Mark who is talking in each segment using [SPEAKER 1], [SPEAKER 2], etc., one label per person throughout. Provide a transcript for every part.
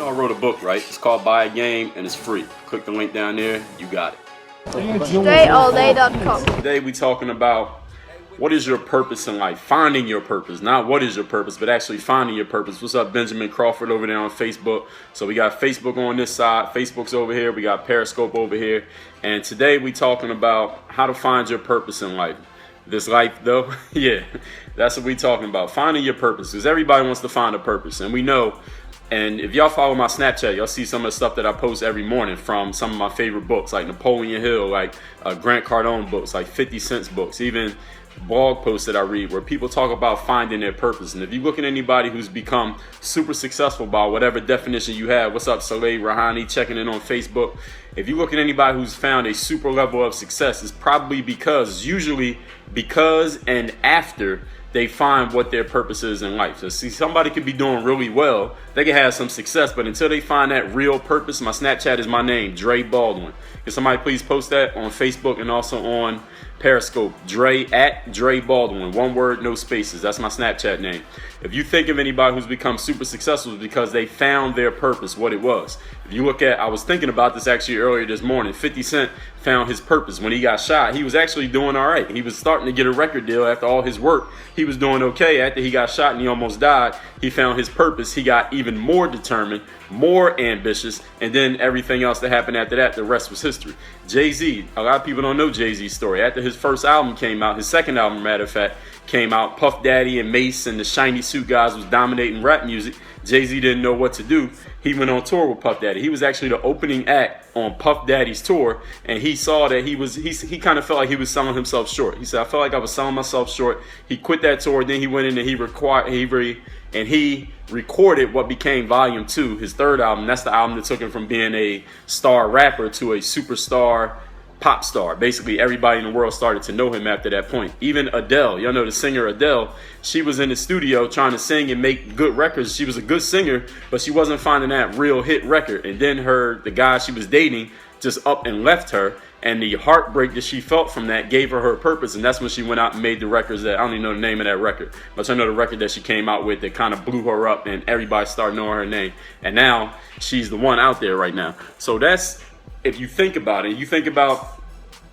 [SPEAKER 1] know I wrote a book, right? It's called Buy a Game and it's free. Click the link down there, you got it.
[SPEAKER 2] DreAllDay.com.
[SPEAKER 1] Today we talking about what is your purpose in life? Finding your purpose. Not what is your purpose, but actually finding your purpose. What's up, Benjamin Crawford over there on Facebook? So we got Facebook on this side. Facebook's over here. We got Periscope over here. And today we talking about how to find your purpose in life. This life, though, yeah, that's what we talking about. Finding your purpose. Because everybody wants to find a purpose. And we know, and if y'all follow my Snapchat, y'all see some of the stuff that I post every morning from some of my favorite books, like Napoleon Hill, like Grant Cardone books, like 50 Cent books, even blog posts that I read where people talk about finding their purpose. And if you look at anybody who's become super successful by whatever definition you have, what's up, Saleh Rahani, checking in on Facebook. If you look at anybody who's found a super level of success, it's probably usually because and after they find what their purpose is in life. So see, somebody could be doing really well, they can have some success, but until they find that real purpose, my Snapchat is my name, Dre Baldwin. Can somebody please post that on Facebook and also on Periscope? Dre at Dre Baldwin, one word, no spaces. That's my Snapchat name. If you think of anybody who's become super successful, it's because they found their purpose, what it was. If you look at, I was thinking about this actually earlier this morning. 50 Cent found his purpose. When he got shot, he was actually doing all right. He was starting to get a record deal after all his work. He was doing okay. After he got shot and he almost died, he found his purpose. He got even more determined, more ambitious, and then everything else that happened after that, the rest was history. Jay-Z, a lot of people don't know Jay-Z's story. After his first album came out, his second album, matter of fact, came out, Puff Daddy and Mace and the Shiny Suit guys was dominating rap music. Jay-Z didn't know what to do. He went on tour with Puff Daddy. He was actually the opening act on Puff Daddy's tour, and he saw that he kind of felt like he was selling himself short. He said, I felt like I was selling myself short. He quit that tour, then he went in and he recorded what became Volume 2, his third album. That's the album that took him from being a star rapper to a superstar pop star. Basically, everybody in the world started to know him after that point. Even Adele, y'all know the singer Adele, she was in the studio trying to sing and make good records. She was a good singer, but she wasn't finding that real hit record. And then the guy she was dating just up and left her, and the heartbreak that she felt from that gave her purpose. And that's when she went out and made the records that, I don't even know the name of that record, but I know the record that she came out with that kind of blew her up and everybody started knowing her name. And now she's the one out there right now. So that's, if you think about it, you think about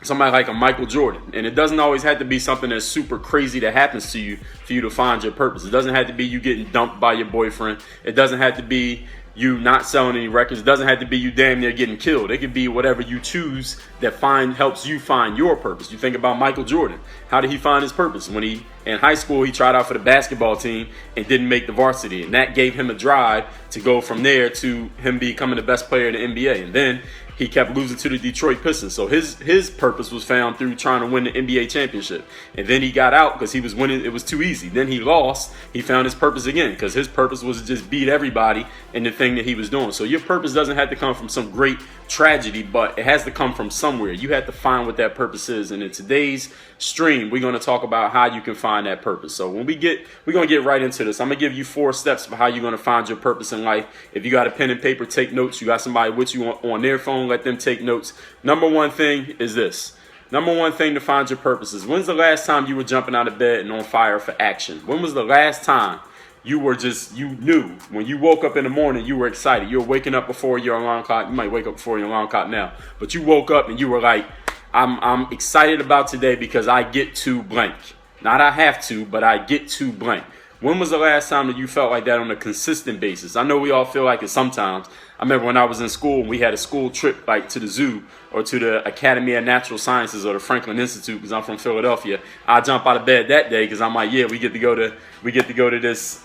[SPEAKER 1] somebody like a Michael Jordan, and it doesn't always have to be something that's super crazy that happens to you for you to find your purpose. It doesn't have to be you getting dumped by your boyfriend. It doesn't have to be you not selling any records. It doesn't have to be you damn near getting killed. It could be whatever you choose that helps you find your purpose. You think about Michael Jordan. How did he find his purpose? When in high school, he tried out for the basketball team and didn't make the varsity. And that gave him a drive to go from there to him becoming the best player in the NBA. And then he kept losing to the Detroit Pistons. So his purpose was found through trying to win the NBA championship. And then he got out because he was winning. It was too easy. Then he lost. He found his purpose again because his purpose was to just beat everybody in the thing that he was doing. So your purpose doesn't have to come from some great tragedy, but it has to come from somewhere. You have to find what that purpose is. And in today's stream, we're going to talk about how you can find that purpose. So we're going to get right into this. I'm going to give you 4 steps for how you're going to find your purpose in life. If you got a pen and paper, take notes. You got somebody with you on their phone, let them take notes. Number one thing is this. Number one thing to find your purpose is, when's the last time you were jumping out of bed and on fire for action? When was the last time you knew when you woke up in the morning, you were excited? You were waking up before your alarm clock. You might wake up before your alarm clock now, but you woke up and you were like, I'm excited about today because I get to blank. Not I have to, but I get to blank. When was the last time that you felt like that on a consistent basis? I know we all feel like it sometimes. I remember when I was in school and we had a school trip like to the zoo or to the Academy of Natural Sciences or the Franklin Institute, because I'm from Philadelphia. I jump out of bed that day because I'm like, yeah, we get to go to this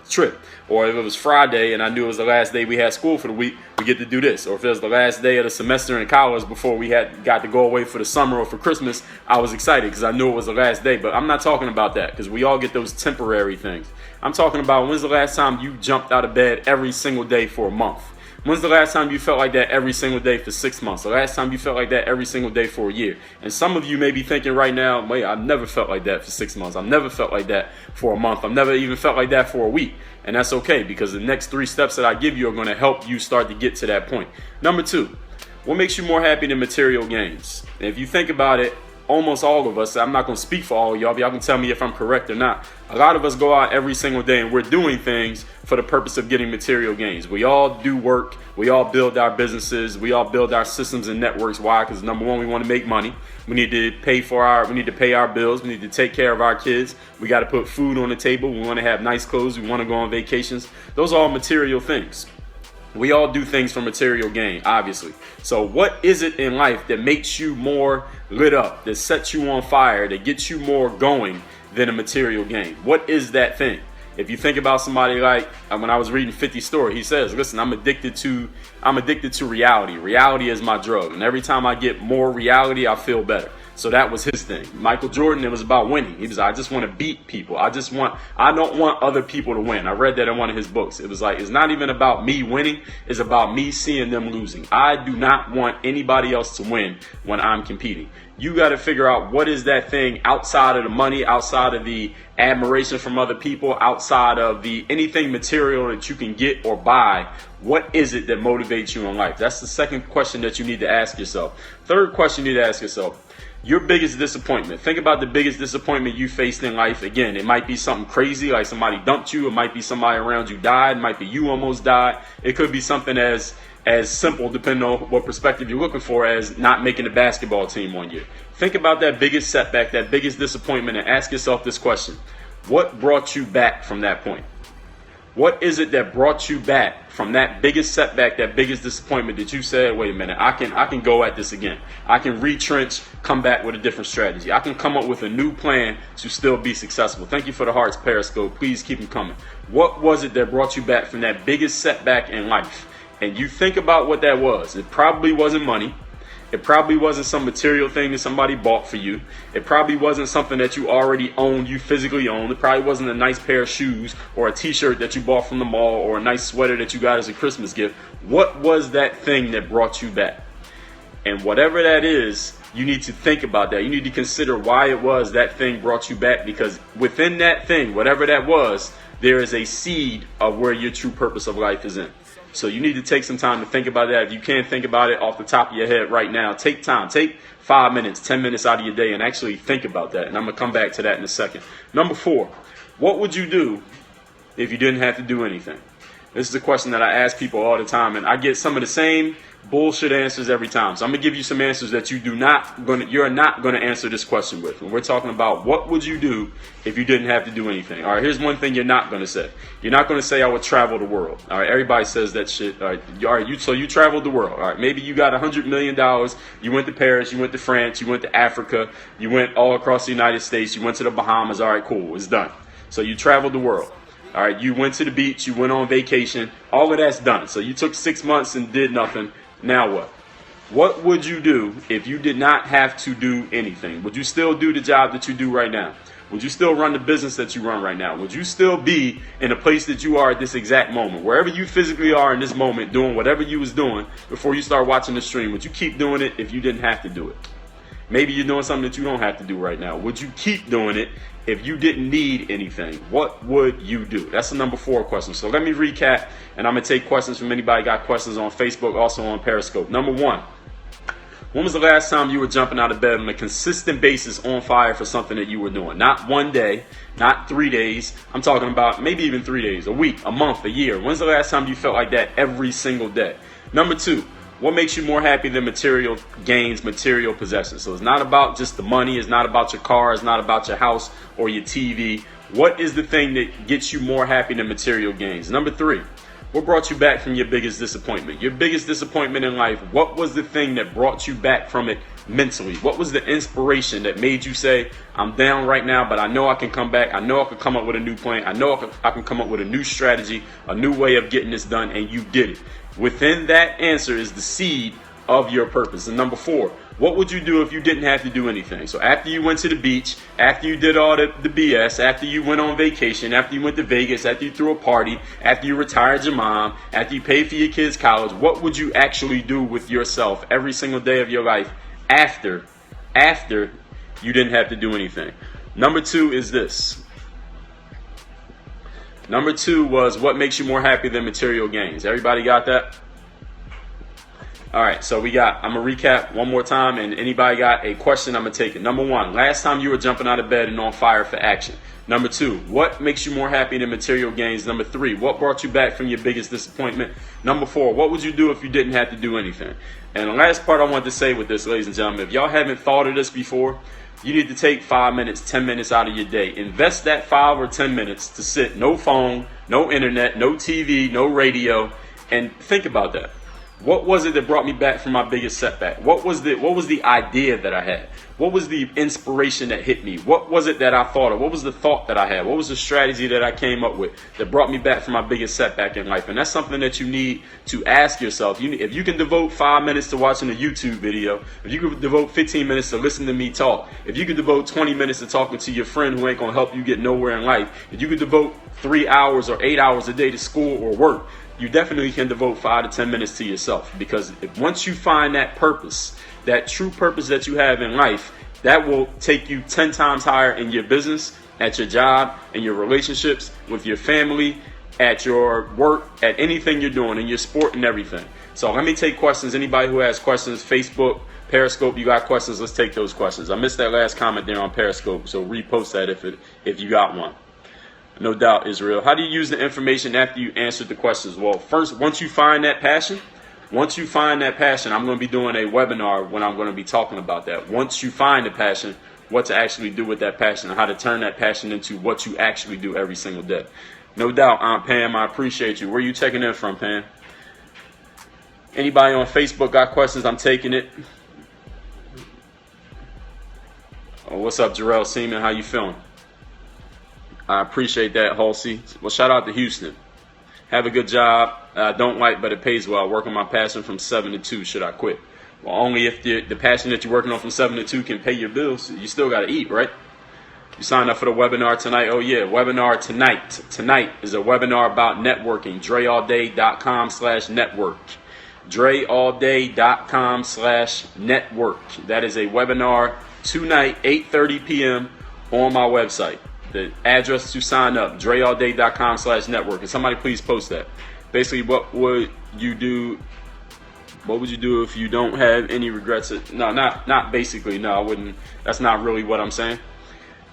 [SPEAKER 1] trip. Or if it was Friday and I knew it was the last day we had school for the week, we get to do this. Or if it was the last day of the semester in college before we got to go away for the summer or for Christmas, I was excited because I knew it was the last day. But I'm not talking about that, because we all get those temporary things. I'm talking about, when's the last time you jumped out of bed every single day for a month? When's the last time you felt like that every single day for 6 months? The last time you felt like that every single day for a year? And some of you may be thinking right now, wait, I've never felt like that for 6 months. I've never felt like that for a month. I've never even felt like that for a week. And that's okay, because the next 3 steps that I give you are going to help you start to get to that point. Number 2, what makes you more happy than material gains? And if you think about it, almost all of us, I'm not going to speak for all of y'all, but y'all can tell me if I'm correct or not. A lot of us go out every single day and we're doing things for the purpose of getting material gains. We all do work. We all build our businesses. We all build our systems and networks. Why? Because number one, we want to make money. We need to pay our bills. We need to take care of our kids. We got to put food on the table. We want to have nice clothes. We want to go on vacations. Those are all material things. We all do things for material gain, obviously. So what is it in life that makes you more lit up, that sets you on fire, that gets you more going than a material gain? What is that thing? If you think about somebody like, when I was reading 50's story, he says, listen, I'm addicted to reality. Reality is my drug. And every time I get more reality, I feel better. So that was his thing. Michael Jordan, it was about winning. He was like, I just want to beat people. I don't want other people to win. I read that in one of his books. It was like, it's not even about me winning. It's about me seeing them losing. I do not want anybody else to win when I'm competing. You got to figure out what is that thing outside of the money, outside of the admiration from other people, outside of the anything material that you can get or buy. What is it that motivates you in life? That's the second question that you need to ask yourself. Third question you need to ask yourself. Your biggest disappointment. Think about the biggest disappointment you faced in life. Again, it might be something crazy like somebody dumped you. It might be somebody around you died. It might be you almost died. It could be something as simple, depending on what perspective you're looking for, as not making the basketball team one year. Think about that biggest setback, that biggest disappointment, and ask yourself this question. What brought you back from that point? What is it that brought you back from that biggest setback, that biggest disappointment that you said, wait a minute, I can go at this again. I can retrench, come back with a different strategy. I can come up with a new plan to still be successful. Thank you for the hearts, Periscope. Please keep them coming. What was it that brought you back from that biggest setback in life? And you think about what that was. It probably wasn't money. It probably wasn't some material thing that somebody bought for you. It probably wasn't something that you already owned, you physically owned. It probably wasn't a nice pair of shoes or a t-shirt that you bought from the mall or a nice sweater that you got as a Christmas gift. What was that thing that brought you back? And whatever that is, you need to think about that. You need to consider why it was that thing brought you back, because within that thing, whatever that was, there is a seed of where your true purpose of life is in. So you need to take some time to think about that. If you can't think about it off the top of your head right now, take time. Take 5 minutes, 10 minutes out of your day and actually think about that. And I'm going to come back to that in a second. Number 4, what would you do if you didn't have to do anything? This is a question that I ask people all the time, and I get some of the same bullshit answers every time. So I'm going to give you some answers that you're not going to answer this question with. And we're talking about what would you do if you didn't have to do anything. All right, here's one thing you're not going to say. You're not going to say I would travel the world. All right, everybody says that shit. All right, so you traveled the world. All right, maybe you got $100 million. You went to Paris, you went to France, you went to Africa, you went all across the United States, you went to the Bahamas. All right, cool, it's done. So you traveled the world. All right, you went to the beach, you went on vacation, all of that's done. So you took 6 months and did nothing. Now what? What would you do if you did not have to do anything? Would you still do the job that you do right now? Would you still run the business that you run right now? Would you still be in the place that you are at this exact moment? Wherever you physically are in this moment, doing whatever you was doing before you start watching the stream, would you keep doing it if you didn't have to do it? Maybe you're doing something that you don't have to do right now. Would you keep doing it if you didn't need anything? What would you do? That's the number 4 question. So let me recap, and I'm going to take questions from anybody got questions on Facebook, also on Periscope. Number 1, when was the last time you were jumping out of bed on a consistent basis on fire for something that you were doing? Not one day, not 3 days. I'm talking about maybe even 3 days, a week, a month, a year. When's the last time you felt like that every single day? Number 2, what makes you more happy than material gains, material possessions? So it's not about just the money. It's not about your car. It's not about your house or your TV. What is the thing that gets you more happy than material gains? Number 3, what brought you back from your biggest disappointment? Your biggest disappointment in life, what was the thing that brought you back from it mentally? What was the inspiration that made you say, I'm down right now, but I know I can come back. I know I can come up with a new plan. I know I can come up with a new strategy, a new way of getting this done, and you did it. Within that answer is the seed of your purpose. And number 4, what would you do if you didn't have to do anything? So after you went to the beach, after you did all the BS, after you went on vacation, after you went to Vegas, after you threw a party, after you retired your mom, after you paid for your kids' college, what would you actually do with yourself every single day of your life after you didn't have to do anything? Number 2 is this. Number 2 was what makes you more happy than material gains. Everybody got that? All right, so I'm going to recap one more time, and anybody got a question, I'm going to take it. Number one, last time you were jumping out of bed and on fire for action. Number two, what makes you more happy than material gains? Number three, what brought you back from your biggest disappointment? Number four, what would you do if you didn't have to do anything? And the last part I want to say with this, ladies and gentlemen, if y'all haven't thought of this before, you need to take 5 minutes, 10 minutes out of your day. Invest that 5 or 10 minutes to sit, no phone, no internet, no TV, no radio, and think about that. What was it that brought me back from my biggest setback? What was the idea that I had? What was the inspiration that hit me? What was it that I thought of? What was the thought that I had? What was the strategy that I came up with that brought me back from my biggest setback in life? And that's something that you need to ask yourself. If you can devote 5 minutes to watching a YouTube video, if you can devote 15 minutes to listening to me talk, if you can devote 20 minutes to talking to your friend who ain't gonna help you get nowhere in life, if you can devote 3 hours or 8 hours a day to school or work, you definitely can devote 5 to 10 minutes to yourself. Because once you find that purpose, that true purpose that you have in life, that will take you 10 times higher in your business, at your job, in your relationships, with your family, at your work, at anything you're doing, in your sport and everything. So let me take questions. Anybody who has questions, Facebook, Periscope, you got questions, let's take those questions. I missed that last comment there on Periscope, so repost that if you got one. No doubt, Israel. How do you use the information after you answered the questions? Well, first, once you find that passion, I'm going to be doing a webinar when I'm going to be talking about that. Once you find the passion, what to actually do with that passion and how to turn that passion into what you actually do every single day. No doubt, Aunt Pam, I appreciate you. Where are you checking in from, Pam? Anybody on Facebook got questions? I'm taking it. Oh, what's up, Jarrell Seaman? How you feeling? I appreciate that, Halsey. Well, shout out to Houston. Have a good job. I don't like, but it pays well. I work on my passion from 7 to 2. Should I quit? Well, only if the passion that you're working on from 7 to 2 can pay your bills. You still got to eat, right? You signed up for the webinar tonight. Oh, yeah, webinar tonight. Tonight is a webinar about networking. DreAllDay.com/network. DreAllDay.com/network. That is a webinar tonight, 8:30 p.m. on my website. The address to sign up, DreAllDay.com/network. And somebody please post that. Basically, what would you do if you don't have any regrets? No, not basically. No, I wouldn't. That's not really what I'm saying.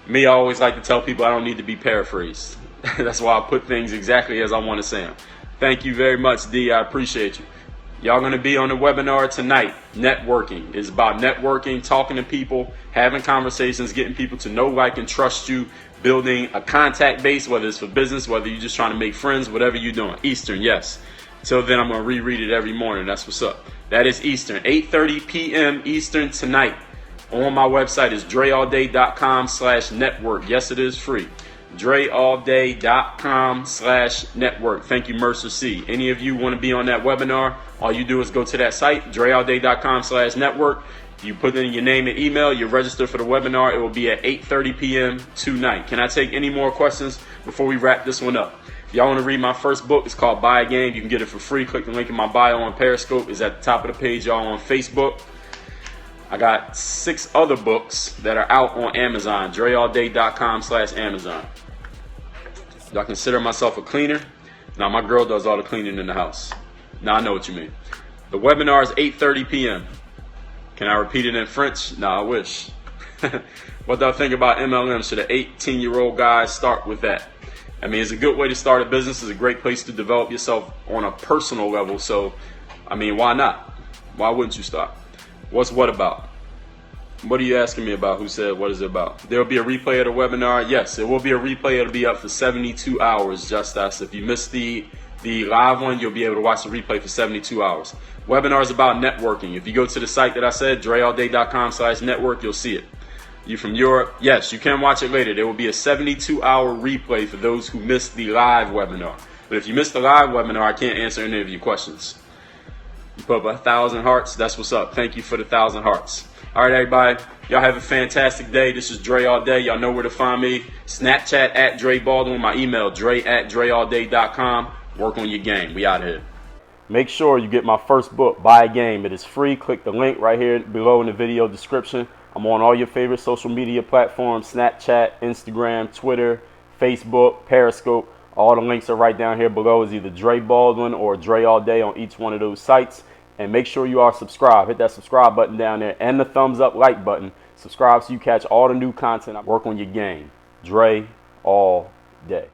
[SPEAKER 1] Me, I always like to tell people I don't need to be paraphrased. That's why I put things exactly as I want to say them. Thank you very much, D. I appreciate you. Y'all going to be on the webinar tonight. Networking is about networking, talking to people, having conversations, getting people to know, like, and trust you, building a contact base, whether it's for business, whether you're just trying to make friends, whatever you're doing. Eastern, yes. Till then, I'm going to reread it every morning. That's what's up. That is Eastern. 8:30 p.m. Eastern tonight. On my website is DreAllDay.com/network. Yes, it is free. DreAllDay.com/network. Thank you, Mercer C. Any of you want to be on that webinar, all you do is go to that site, DreAllDay.com/network. You put in your name and email, you register for the webinar. It will be at 8:30 p.m. tonight. Can I take any more questions before we wrap this one up? If y'all want to read my first book, it's called Buy a Game. You can get it for free. Click the link in my bio on Periscope. It's at the top of the page, y'all, on Facebook. I got 6 other books that are out on Amazon, DreAllDay.com/Amazon. Do I consider myself a cleaner? No, my girl does all the cleaning in the house. Now I know what you mean. The webinar is 8:30 p.m. Can I repeat it in French? No, I wish. What do I think about MLM? Should an 18-year-old guy start with that? I mean, it's a good way to start a business. It's a great place to develop yourself on a personal level. So, I mean, why not? Why wouldn't you start? What's what about? What are you asking me about? Who said, what is it about? There will be a replay of the webinar. Yes, it will be a replay. It'll be up for 72 hours, just as. If you missed the live one, you'll be able to watch the replay for 72 hours. Webinar is about networking. If you go to the site that I said, DreAllDay.com/network, you'll see it. You from Europe? Yes, you can watch it later. There will be a 72-hour replay for those who missed the live webinar. But if you missed the live webinar, I can't answer any of your questions. You put up 1,000 hearts. That's what's up. Thank you for the 1,000 hearts. All right, everybody. Y'all have a fantastic day. This is Dre All Day. Y'all know where to find me. Snapchat at Dre Baldwin. My email, Dre@DreAllDay.com. Work on your game. We out here. Make sure you get my first book, Buy a Game. It is free. Click the link right here below in the video description. I'm on all your favorite social media platforms, Snapchat, Instagram, Twitter, Facebook, Periscope. All the links are right down here below. It's either Dre Baldwin or Dre All Day on each one of those sites. And make sure you are subscribed. Hit that subscribe button down there and the thumbs up like button. Subscribe so you catch all the new content. I work on your game. Dre all day.